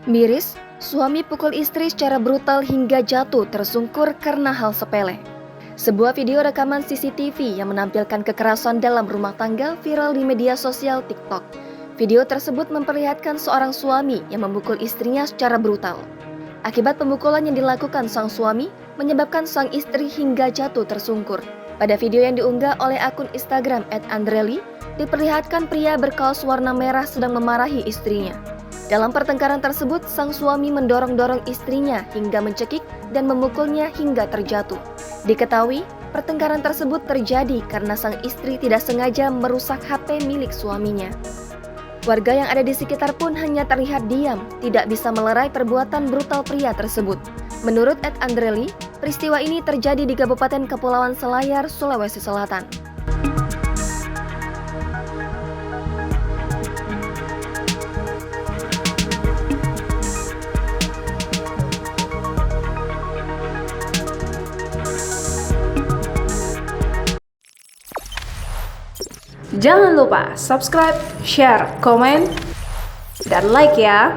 Miris, suami pukul istri secara brutal hingga jatuh tersungkur karena hal sepele. Sebuah video rekaman CCTV yang menampilkan kekerasan dalam rumah tangga viral di media sosial TikTok. Video tersebut memperlihatkan seorang suami yang memukul istrinya secara brutal. Akibat pemukulan yang dilakukan sang suami, menyebabkan sang istri hingga jatuh tersungkur. Pada video yang diunggah oleh akun Instagram @andreli, diperlihatkan pria berkaos warna merah sedang memarahi istrinya. Dalam pertengkaran tersebut, sang suami mendorong-dorong istrinya hingga mencekik dan memukulnya hingga terjatuh. Diketahui, pertengkaran tersebut terjadi karena sang istri tidak sengaja merusak HP milik suaminya. Warga yang ada di sekitar pun hanya terlihat diam, tidak bisa melerai perbuatan brutal pria tersebut. Menurut @andreli, peristiwa ini terjadi di Kabupaten Kepulauan Selayar, Sulawesi Selatan. Jangan lupa subscribe, share, komen, dan like ya.